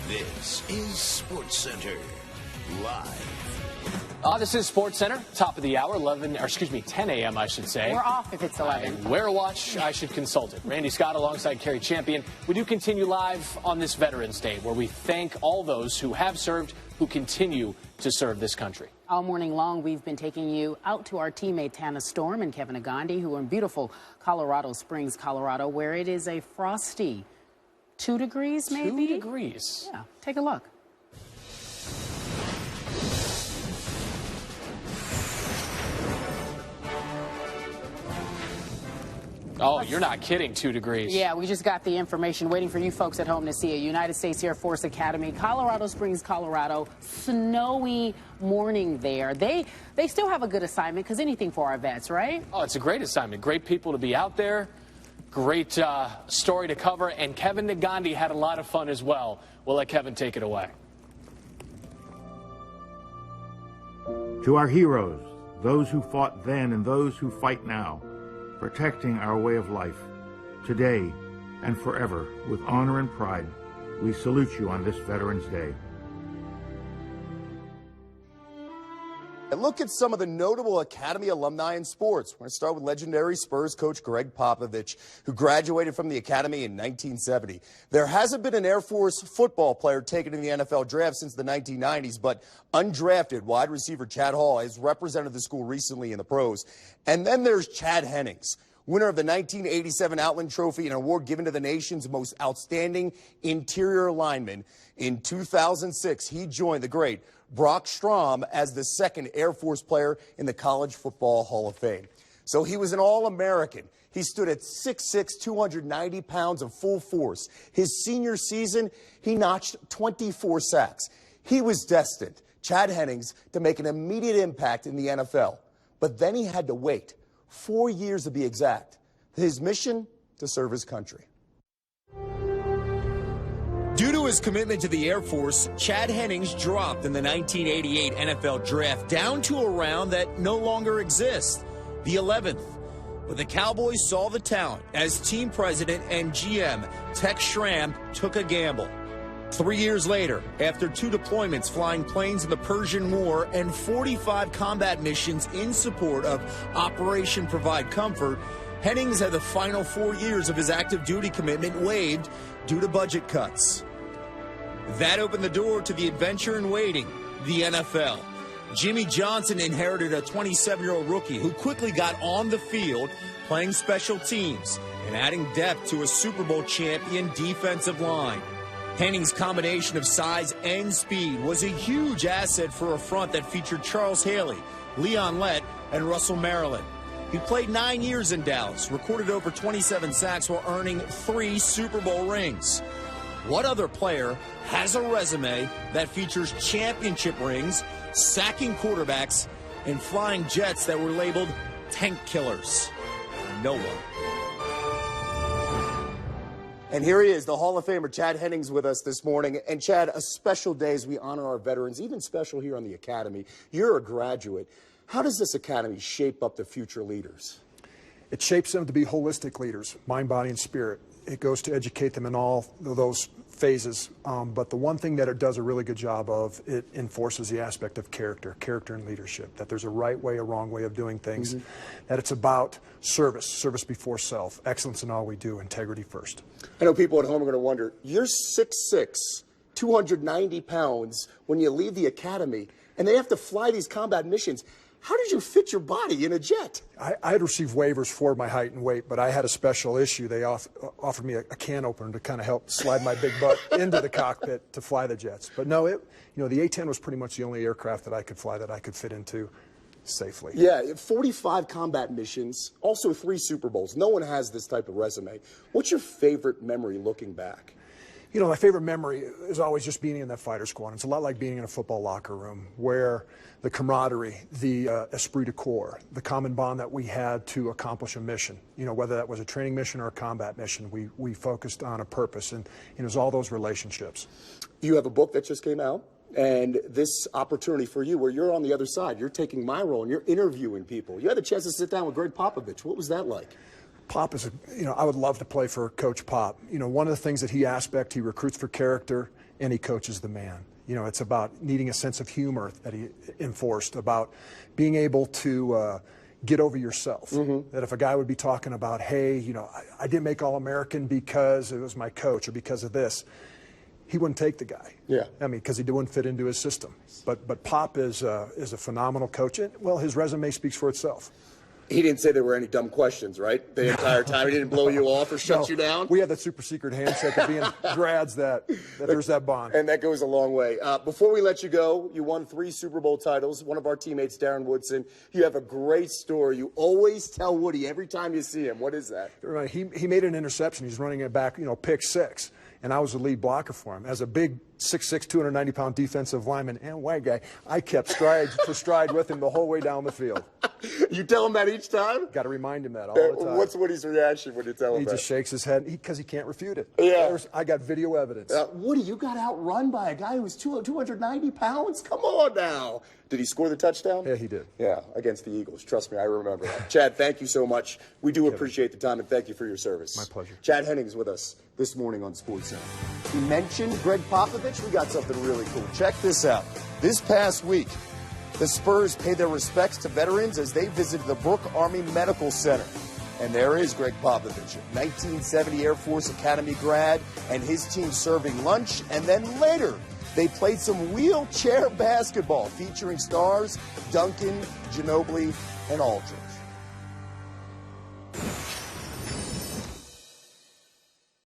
This is SportsCenter Live. This is SportsCenter, top of the hour, 10 a.m. I should say. We're off if it's 11. Wear a watch, I should consult it. Randy Scott alongside Kerry Champion. We do continue live on this Veterans Day, where we thank all those who have served, who continue to serve this country. All morning long, we've been taking you out to our teammate Tana Storm and Kevin Agandi, who are in beautiful Colorado Springs, Colorado, where it is a frosty 2 degrees, maybe? 2 degrees. Yeah, take a look. Oh, you're not kidding, 2 degrees. Yeah, we just got the information waiting for you folks at home to see. A United States Air Force Academy, Colorado Springs, Colorado. Snowy morning there. They still have a good assignment, because anything for our vets, right? Oh, it's a great assignment. Great people to be out there. Great story to cover. And Kevin Agandi had a lot of fun as well. We'll let Kevin take it away. To our heroes, those who fought then and those who fight now, protecting our way of life, today and forever, with honor and pride, we salute you on this Veterans Day. And look at some of the notable Academy alumni in sports. We're going to start with legendary Spurs coach Greg Popovich, who graduated from the Academy in 1970. There hasn't been an Air Force football player taken in the NFL draft since the 1990s, but undrafted wide receiver Chad Hall has represented the school recently in the pros. And then there's Chad Hennings, winner of the 1987 Outland Trophy, an award given to the nation's most outstanding interior lineman. In 2006, he joined the great Brock Strom as the second Air Force player in the College Football Hall of Fame. So he was an All-American. He stood at 6'6", 290 pounds of full force. His senior season, he notched 24 sacks. He was destined, Chad Hennings, to make an immediate impact in the NFL. But then he had to wait 4 years to be exact. His mission, to serve his country. Due to his commitment to the Air Force, Chad Hennings dropped in the 1988 NFL Draft down to a round that no longer exists, the 11th. But the Cowboys saw the talent as team president and GM Tex Schramm took a gamble. 3 years later, after 2 deployments flying planes in the Persian War and 45 combat missions in support of Operation Provide Comfort, Hennings had the final 4 years of his active duty commitment waived due to budget cuts. That opened the door to the adventure in waiting, the NFL. Jimmy Johnson inherited a 27-year-old rookie who quickly got on the field playing special teams and adding depth to a Super Bowl champion defensive line. Hennings' combination of size and speed was a huge asset for a front that featured Charles Haley, Leon Lett, and Russell Maryland. He played 9 years in Dallas, recorded over 27 sacks while earning 3 Super Bowl rings. What other player has a resume that features championship rings, sacking quarterbacks, and flying jets that were labeled tank killers? No one. And here he is, the Hall of Famer Chad Hennings with us this morning. And Chad, a special day as we honor our veterans, even special here on the Academy. You're a graduate. How does this Academy shape up the future leaders? It shapes them to be holistic leaders, mind, body, and spirit. It goes to educate them in all of those phases. But the one thing that it does a really good job of, it enforces the aspect of character and leadership, that there's a right way, a wrong way of doing things, that it's about service before self, excellence in all we do, integrity first. I know people at home are going to wonder, you're 6'6", 290 pounds when you leave the Academy, and they have to fly these combat missions. How did you fit your body in a jet? I had received waivers for my height and weight, but I had a special issue. They offered me a can opener to kind of help slide my big butt into the cockpit to fly the jets. But no, the A-10 was pretty much the only aircraft that I could fly that I could fit into safely. Yeah, 45 combat missions, also 3 Super Bowls. No one has this type of resume. What's your favorite memory looking back? You know, my favorite memory is always just being in that fighter squadron. It's a lot like being in a football locker room where the camaraderie, the esprit de corps, the common bond that we had to accomplish a mission, whether that was a training mission or a combat mission, we focused on a purpose, and it was all those relationships. You have a book that just came out, and this opportunity for you where you're on the other side, you're taking my role and you're interviewing people. You had a chance to sit down with Greg Popovich. What was that like? Pop is, I would love to play for Coach Pop. One of the things that he recruits for character, and he coaches the man. You know, it's about needing a sense of humor that he enforced, about being able to get over yourself. That if a guy would be talking about, hey, you know, I didn't make All-American because it was my coach or because of this, he wouldn't take the guy. Yeah. I mean, because he wouldn't fit into his system. But Pop is a phenomenal coach. And, well, his resume speaks for itself. He didn't say there were any dumb questions, right? The entire time. He didn't blow you off or shut you down? We have that super secret handshake of being grads that there's that bond. And that goes a long way. Before we let you go, you won 3 Super Bowl titles. One of our teammates, Darren Woodson. You have a great story. You always tell Woody every time you see him. What is that? Right. He made an interception. He's running it back, you know, pick 6. And I was the lead blocker for him. As a big 6'6", 290-pound defensive lineman and white guy, I kept stride with him the whole way down the field. You tell him that each time? Got to remind him that all the time. What's Woody's reaction when you tell him He that? just shakes his head because he can't refute it. Yeah. I got video evidence. Woody, you got outrun by a guy who was 290 pounds? Come on now. Did he score the touchdown? Yeah, he did. Yeah, against the Eagles. Trust me, I remember that. Chad, thank you so much. We do appreciate the time, and thank you for your service. My pleasure. Chad Hennings with us this morning on SportsCenter. He mentioned Greg Popovich. We got something really cool. Check this out. This past week, the Spurs paid their respects to veterans as they visited the Brooke Army Medical Center. And there is Greg Popovich, 1970 Air Force Academy grad, and his team serving lunch. And then later, they played some wheelchair basketball featuring stars Duncan, Ginobili, and Aldridge.